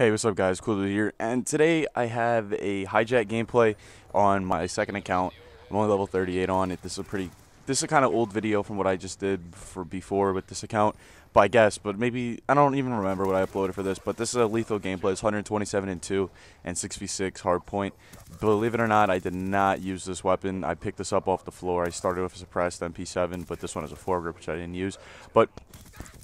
Hey, what's up, guys? Cool to be here. And today I have a hijack gameplay on my second account. I'm only level 38 on it. This is a kind of old video from what I just did for before with this account. But I guess, but maybe I don't even remember what I uploaded for this. But this is a lethal gameplay. It's 127 and 2 and 6v6 hardpoint. Believe it or not, I did not use this weapon. I picked this up off the floor. I started with a suppressed MP7, but this one is a foregrip, which I didn't use. But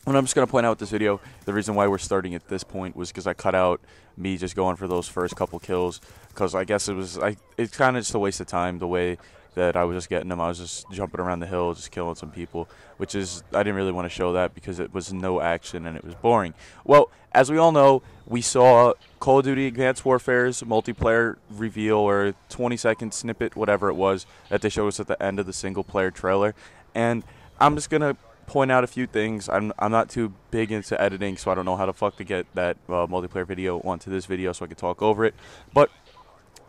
what I'm just going to point out with this video, the reason why we're starting at this point was because I cut out me just going for those first couple kills, because I guess it's kind of just a waste of time the way that I was just getting them. I was just jumping around the hill, just killing some people, which is, I didn't really want to show that because it was no action and it was boring. Well, as we all know, we saw Call of Duty Advanced Warfare's multiplayer reveal, or 20-second snippet, whatever it was, that they showed us at the end of the single-player trailer, and I'm just going to point out a few things. I'm not too big into editing, so I don't know how the fuck to get that multiplayer video onto this video so I can talk over it. But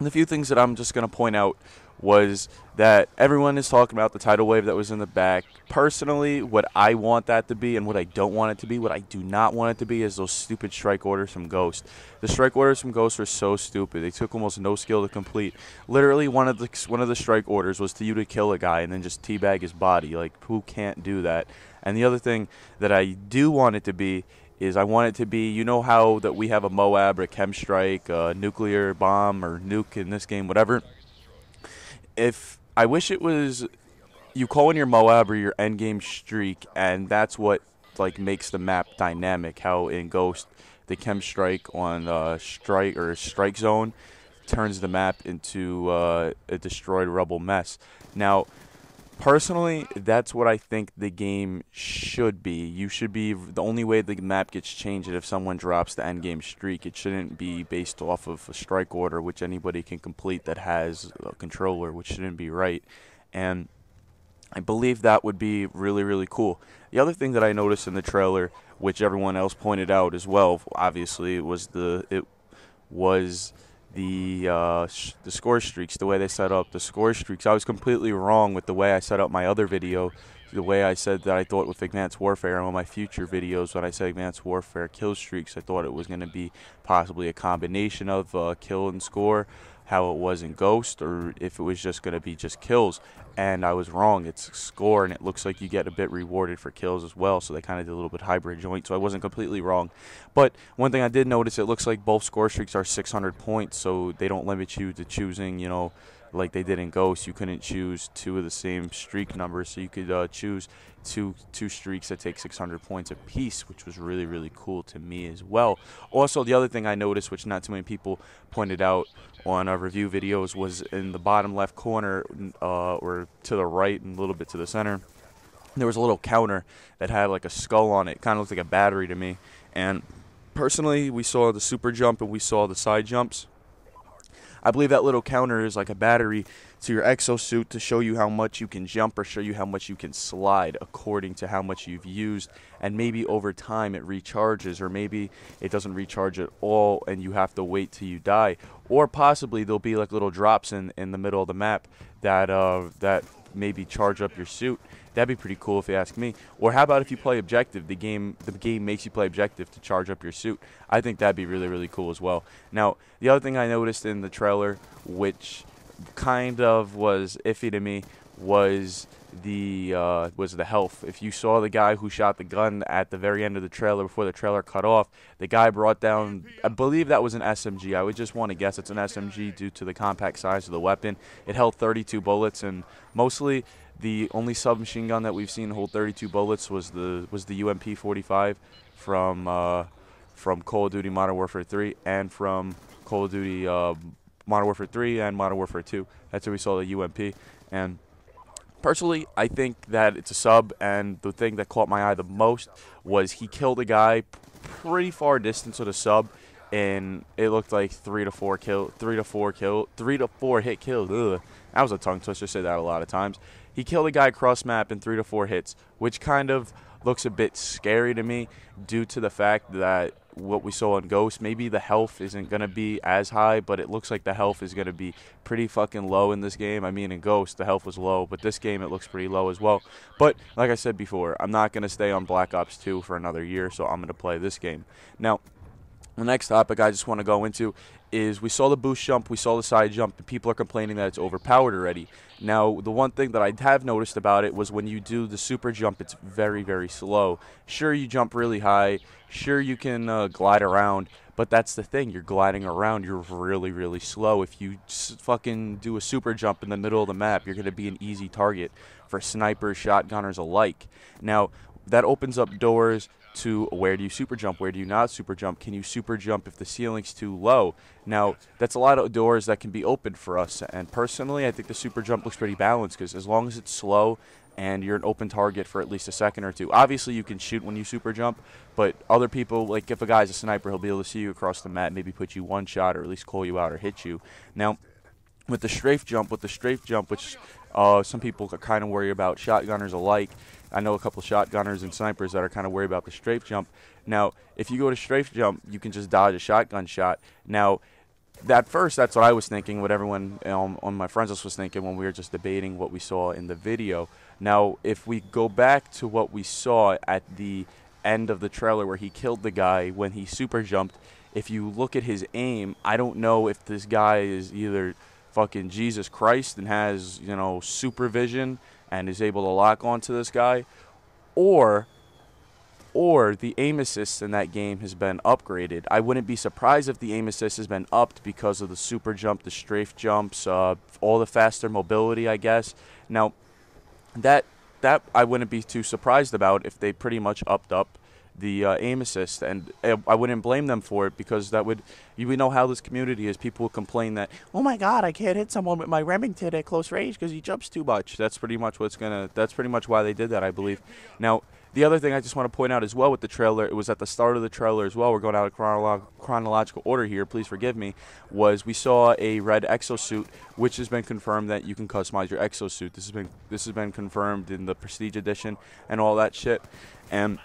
the few things that I'm just going to point out was that everyone is talking about the tidal wave that was in the back. Personally, what I want that to be and what I don't want it to be, what I do not want it to be, is those stupid strike orders from Ghost. The strike orders from Ghost were so stupid. They took almost no skill to complete. Literally, one of the strike orders was to you to kill a guy and then just teabag his body. Like, who can't do that? And the other thing that I do want it to be is I want it to be, you know how that we have a Moab or a Chem Strike, a nuclear bomb or nuke in this game, whatever. If I wish it was you call in your Moab or your endgame streak, and that's what like makes the map dynamic. How in Ghost the Chem Strike on Strike Zone turns the map into a destroyed rubble mess. Now, personally, that's what I think the game should be. You should be, the only way the map gets changed is if someone drops the endgame streak. It shouldn't be based off of a strike order, which anybody can complete that has a controller, which shouldn't be right. And I believe that would be really, really cool. The other thing that I noticed in the trailer, which everyone else pointed out as well, obviously, was the score streaks, the way they set up the score streaks. I was completely wrong with the way I set up my other video, the way I said that I thought with Advanced Warfare, and on my future videos when I said Advanced Warfare kill streaks, I thought it was going to be possibly a combination of kill and score, how it was in Ghost, or if it was just going to be just kills. And I was wrong. It's score, and it looks like you get a bit rewarded for kills as well, so they kind of did a little bit hybrid joint, so I wasn't completely wrong. But one thing I did notice, it looks like both score streaks are 600 points, so they don't limit you to choosing, you know, like they did in Ghost. You couldn't choose two of the same streak numbers, so you could choose two streaks that take 600 points apiece, which was really, really cool to me as well. Also, the other thing I noticed, which not too many people pointed out on our review videos, was in the bottom left corner, or to the right and a little bit to the center, there was a little counter that had like a skull on it. Kind of looked like a battery to me. And personally, we saw the super jump and we saw the side jumps. I believe that little counter is like a battery to your exosuit to show you how much you can jump or show you how much you can slide according to how much you've used, and maybe over time it recharges, or maybe it doesn't recharge at all and you have to wait till you die, or possibly there'll be like little drops in the middle of the map that maybe charge up your suit. That'd be pretty cool if you ask me. Or how about if you play objective, the game makes you play objective to charge up your suit. I think that'd be really, really cool as well. Now, the other thing I noticed in the trailer, which kind of was iffy to me, was the health. If you saw the guy who shot the gun at the very end of the trailer before the trailer cut off, the guy brought down, I believe that was an SMG. I would just want to guess it's an SMG due to the compact size of the weapon. It held 32 bullets, and mostly the only submachine gun that we've seen hold 32 bullets was the UMP-45 from Call of Duty Modern Warfare 3 and from Call of Duty Modern Warfare 3 and Modern Warfare 2. That's where we saw the UMP. And personally, I think that it's a sub, and the thing that caught my eye the most was he killed a guy pretty far distance with a sub, and it looked like 3 to 4 hit kills. Ugh. That was a tongue twister. Say that a lot of times. He killed a guy cross map in 3 to 4 hits, which kind of looks a bit scary to me due to the fact that what we saw in Ghost, maybe the health isn't going to be as high, but it looks like the health is going to be pretty fucking low in this game. I mean, in Ghost, the health was low, but this game, it looks pretty low as well. But like I said before, I'm not going to stay on Black Ops 2 for another year, so I'm going to play this game. Now, The next topic I just want to go into is we saw the boost jump, we saw the side jump, and people are complaining that it's overpowered already. Now, the one thing that I have noticed about it was when you do the super jump, it's very, very slow. Sure, you jump really high. Sure, you can glide around, but that's the thing. You're gliding around. You're really, really slow. If you fucking do a super jump in the middle of the map, you're going to be an easy target for snipers, shotgunners alike. Now, that opens up doors to where do you super jump, where do you not super jump, can you super jump if the ceiling's too low. Now, that's a lot of doors that can be opened for us, and personally, I think the super jump looks pretty balanced because as long as it's slow and you're an open target for at least a second or two. Obviously, you can shoot when you super jump, but other people, like if a guy's a sniper, he'll be able to see you across the map, maybe put you one shot or at least call you out or hit you. Now, with the strafe jump, which some people are kind of worried about, shotgunners alike. I know a couple shotgunners and snipers that are kind of worried about the strafe jump. Now, if you go to strafe jump, you can just dodge a shotgun shot. Now, at first, that's what I was thinking, what everyone on my friends list was thinking when we were just debating what we saw in the video. Now, if we go back to what we saw at the end of the trailer where he killed the guy when he super jumped, if you look at his aim, I don't know if this guy is either fucking Jesus Christ and has, you know, supervision and is able to lock onto this guy, or the aim assist in that game has been upgraded. I wouldn't be surprised if the aim assist has been upped because of the super jump, the strafe jumps, all the faster mobility, I guess. Now, that I wouldn't be too surprised about if they pretty much upped up the aim assist, and I wouldn't blame them for it because that would, we know how this community is. People will complain that, oh my God, I can't hit someone with my Remington at close range because he jumps too much. That's pretty much that's pretty much why they did that, I believe. Now, the other thing I just want to point out as well with the trailer, it was at the start of the trailer as well, we're going out of chronological order here, please forgive me, was we saw a red exosuit, which has been confirmed that you can customize your exosuit. This has been confirmed in the Prestige Edition and all that shit, and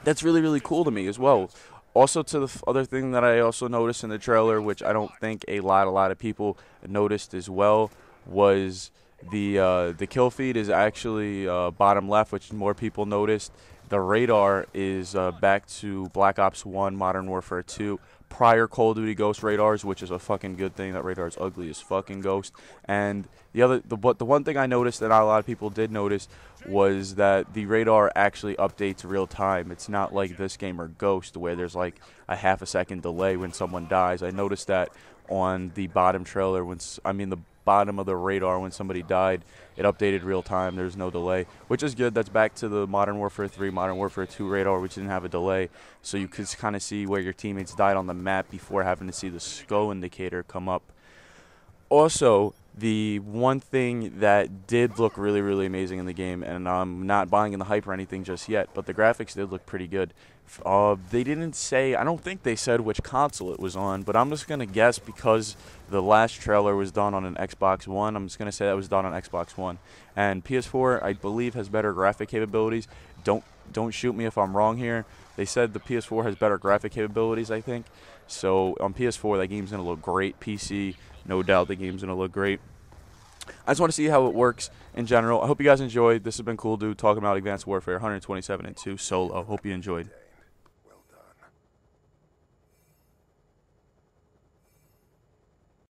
that's really, really cool to me as well. Also, to the other thing that I also noticed in the trailer, which I don't think a lot of people noticed as well, was the kill feed is actually bottom left, which more people noticed. The radar is back to Black Ops 1, Modern Warfare 2, prior Call of Duty Ghost radars, which is a fucking good thing. That radar is ugly as fucking Ghost. And the one thing I noticed that not a lot of people did notice was that the radar actually updates real time. It's not like this game or Ghost where there's like a half a second delay when someone dies. I noticed that on the bottom trailer the bottom of the radar when somebody died, it updated real time. There's no delay, which is good. That's back to the Modern Warfare 3, Modern Warfare 2 radar, which didn't have a delay, so you could kind of see where your teammates died on the map before having to see the SCO indicator come up. Also, the one thing that did look really, really amazing in the game, and I'm not buying in the hype or anything just yet, but the graphics did look pretty good. They didn't say, I don't think they said which console it was on, but I'm just going to guess because the last trailer was done on an Xbox One. I'm just going to say that was done on Xbox One. And PS4, I believe, has better graphic capabilities. Don't shoot me if I'm wrong here. They said the PS4 has better graphic capabilities, I think. So on PS4, that game's going to look great. PC, no doubt the game's going to look great. I just want to see how it works in general. I hope you guys enjoyed. This has been Cool Dude talking about Advanced Warfare 127 and 2 solo. Hope you enjoyed.